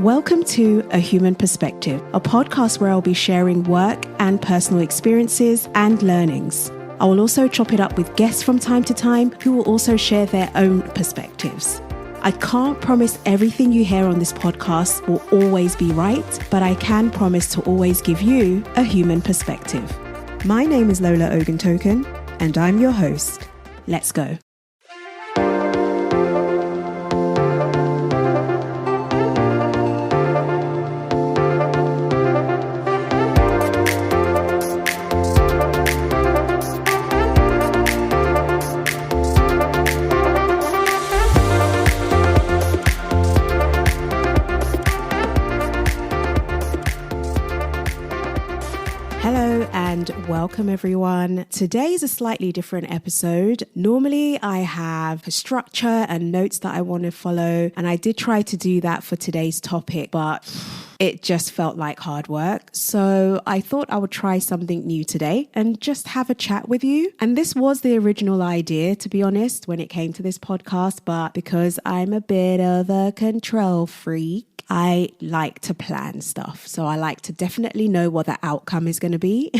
Welcome to A Human Perspective, a podcast where I'll be sharing work and personal experiences and learnings. I will also chop it up with guests from time to time who will also share their own perspectives. I can't promise everything you hear on this podcast will always be right, but I can promise to always give you a human perspective. My name is Lola Oguntoken, and I'm your host. Let's go. Hello and welcome everyone. Today is a slightly different episode. Normally I have a structure and notes that I want to follow, and I did try to do that for today's topic, but it just felt like hard work. So I thought I would try something new today and just have a chat with you. And this was the original idea, to be honest, when it came to this podcast, but because I'm a bit of a control freak, I like to plan stuff. So I like to definitely know what the outcome is going to be.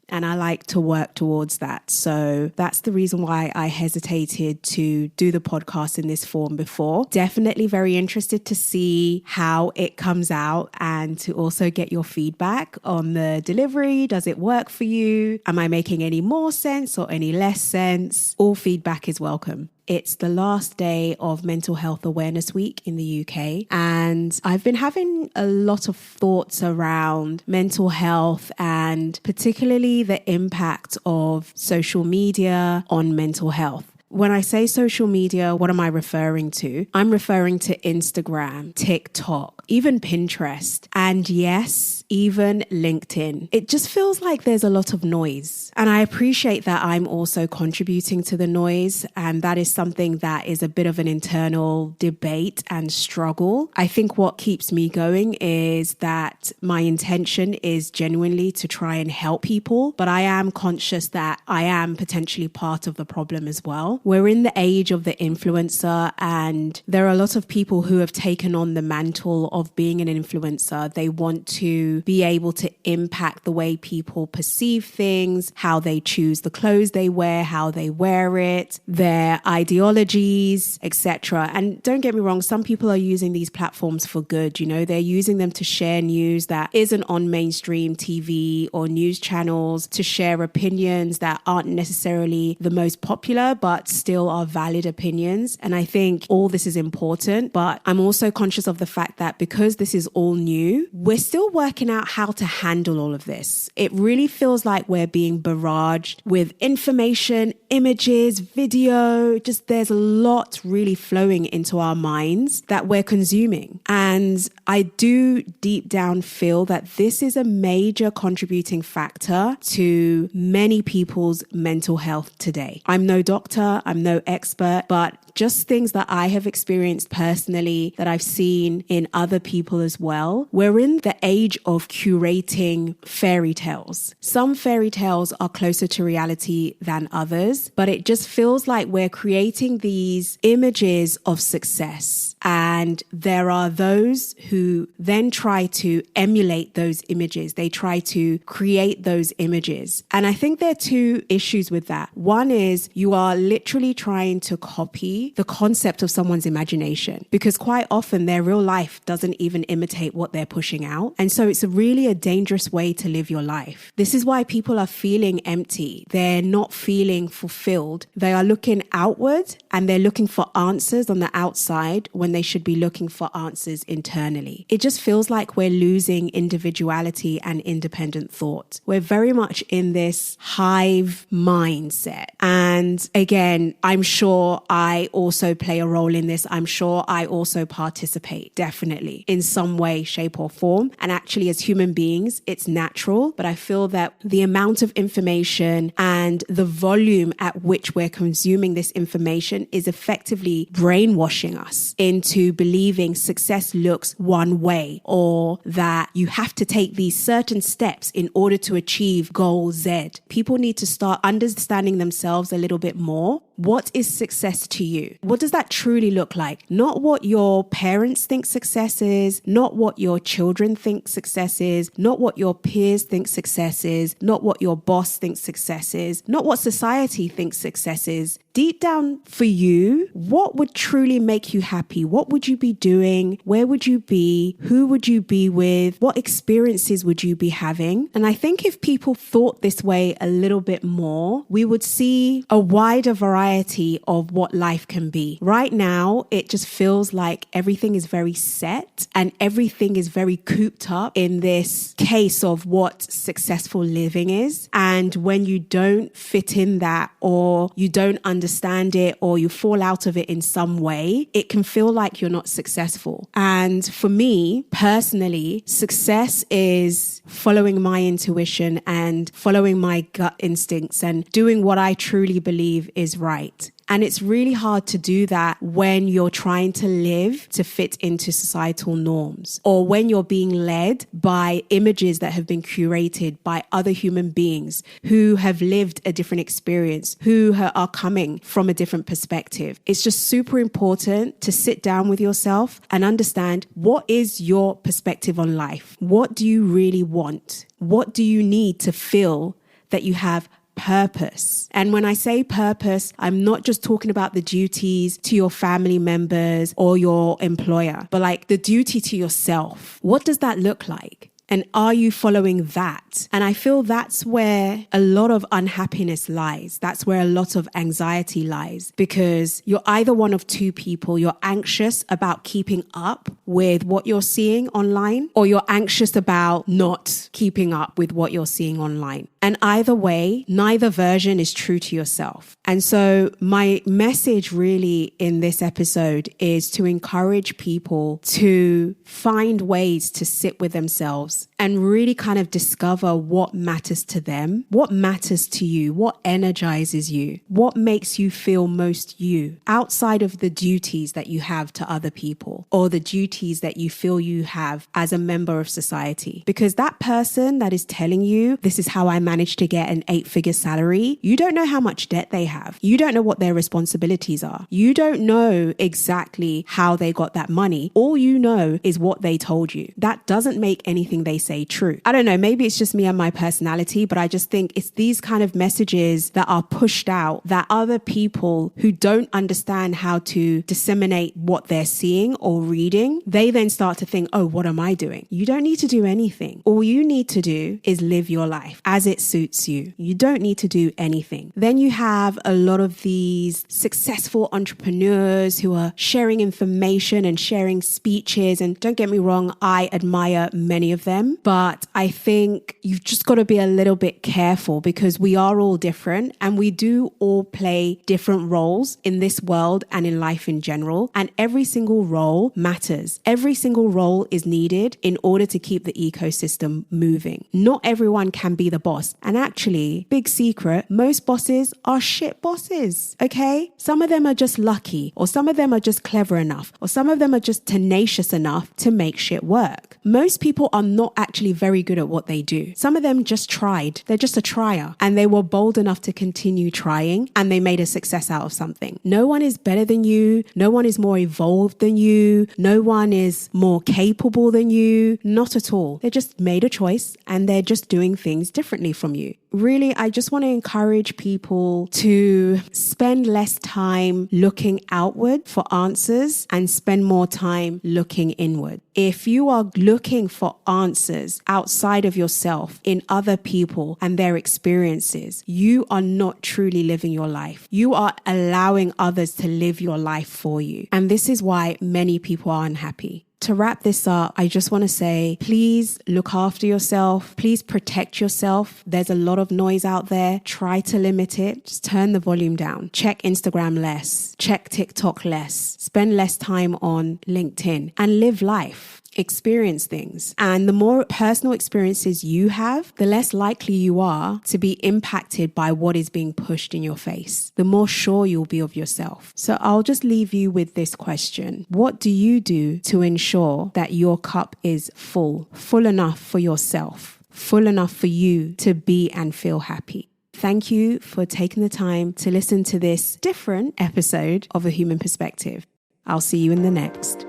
And I like to work towards that. So that's the reason why I hesitated to do the podcast in this form before. Definitely very interested to see how it comes out and to also get your feedback on the delivery. Does it work for you? Am I making any more sense or any less sense? All feedback is welcome. It's the last day of Mental Health Awareness Week in the UK, and I've been having a lot of thoughts around mental health and particularly the impact of social media on mental health. When I say social media, what am I referring to? I'm referring to Instagram, TikTok, even Pinterest, and yes, even LinkedIn. It just feels like there's a lot of noise. And I appreciate that I'm also contributing to the noise. And that is something that is a bit of an internal debate and struggle. I think what keeps me going is that my intention is genuinely to try and help people. But I am conscious that I am potentially part of the problem as well. We're in the age of the influencer, and there are a lot of people who have taken on the mantle of being an influencer. They want to be able to impact the way people perceive things, how they choose the clothes they wear, how they wear it, their ideologies, etc. And don't get me wrong, some people are using these platforms for good. You know, they're using them to share news that isn't on mainstream TV or news channels, to share opinions that aren't necessarily the most popular, but still are valid opinions. And I think all this is important, but I'm also conscious of the fact that because this is all new, we're still working out how to handle all of this. It really feels like we're being barraged with information, images, video, just there's a lot really flowing into our minds that we're consuming. And I do deep down feel that this is a major contributing factor to many people's mental health today. I'm no doctor, I'm no expert, but just things that I have experienced personally, that I've seen in other people as well. We're in the age of curating fairy tales. Some fairy tales are closer to reality than others, but it just feels like we're creating these images of success. And there are those who then try to emulate those images. They try to create those images. And I think there are two issues with that. One is you are literally trying to copy the concept of someone's imagination, because quite often their real life doesn't even imitate what they're pushing out. And so it's really a dangerous way to live your life. This is why people are feeling empty. They're not feeling fulfilled. They are looking outward and they're looking for answers on the outside when they should be looking for answers internally. It just feels like we're losing individuality and independent thought. We're very much in this hive mindset. And again, I'm sure I also play a role in this. I'm sure I also participate, definitely, in some way, shape or form. And actually, as human beings, it's natural. But I feel that the amount of information and the volume at which we're consuming this information is effectively brainwashing us into believing success looks one way, or that you have to take these certain steps in order to achieve goal Z. People need to start understanding themselves a little bit more What is success to you? What does that truly look like? Not what your parents think success is, not what your children think success is, not what your peers think success is, not what your boss thinks success is, not what society thinks success is. Deep down for you, what would truly make you happy? What would you be doing? Where would you be? Who would you be with? What experiences would you be having? And I think if people thought this way a little bit more, we would see a wider variety of what life can be. Right now, it just feels like everything is very set and everything is very cooped up in this case of what successful living is. And when you don't fit in that, or you don't understand it, or you fall out of it in some way, it can feel like you're not successful. And for me personally, success is following my intuition and following my gut instincts and doing what I truly believe is right. And it's really hard to do that when you're trying to live to fit into societal norms, or when you're being led by images that have been curated by other human beings who have lived a different experience, who are coming from a different perspective. It's just super important to sit down with yourself and understand, what is your perspective on life? What do you really want? What do you need to feel that you have purpose? And when I say purpose, I'm not just talking about the duties to your family members or your employer, but like the duty to yourself. What does that look like? And are you following that? And I feel that's where a lot of unhappiness lies. That's where a lot of anxiety lies, because you're either one of two people. You're anxious about keeping up with what you're seeing online, or you're anxious about not keeping up with what you're seeing online. And either way, neither version is true to yourself. And so my message really in this episode is to encourage people to find ways to sit with themselves and really kind of discover what matters to them, what matters to you, what energizes you, what makes you feel most you, outside of the duties that you have to other people or the duties that you feel you have as a member of society. Because that person that is telling you, this is how I managed to get an 8-figure salary, you don't know how much debt they have. You don't know what their responsibilities are. You don't know exactly how they got that money. All you know is what they told you. That doesn't make anything they say true. I don't know, maybe it's just me and my personality, but I just think it's these kind of messages that are pushed out that other people who don't understand how to disseminate what they're seeing or reading, they then start to think, oh, what am I doing? You don't need to do anything. All you need to do is live your life as it suits you. You don't need to do anything. Then you have a lot of these successful entrepreneurs who are sharing information and sharing speeches. And don't get me wrong, I admire many of them, but I think you've just got to be a little bit careful, because we are all different and we do all play different roles in this world and in life in general. And every single role matters. Every single role is needed in order to keep the ecosystem moving. Not everyone can be the boss. And actually, big secret, most bosses are shit bosses, okay? Some of them are just lucky, or some of them are just clever enough, or some of them are just tenacious enough to make shit work. Most people are not actually very good at what they do. Some of them just tried. They're just a trier, and they were bold enough to continue trying, and they made a success out of something. No one is better than you. No one is more evolved than you. No one is more capable than you. Not at all. They just made a choice and they're just doing things differently from you. Really, I just want to encourage people to spend less time looking outward for answers and spend more time looking inward. If you are looking for answers outside of yourself in other people and their experiences, you are not truly living your life. You are allowing others to live your life for you. And this is why many people are unhappy. To wrap this up, I just want to say, please look after yourself. Please protect yourself. There's a lot of noise out there. Try to limit it. Just turn the volume down. Check Instagram less. Check TikTok less. Spend less time on LinkedIn and live life. Experience things. And the more personal experiences you have, the less likely you are to be impacted by what is being pushed in your face. The more sure you'll be of yourself. So I'll just leave you with this question. What do you do to ensure that your cup is full enough for yourself, full enough for you to be and feel happy? Thank you for taking the time to listen to this different episode of A Human Perspective. I'll see you in the next.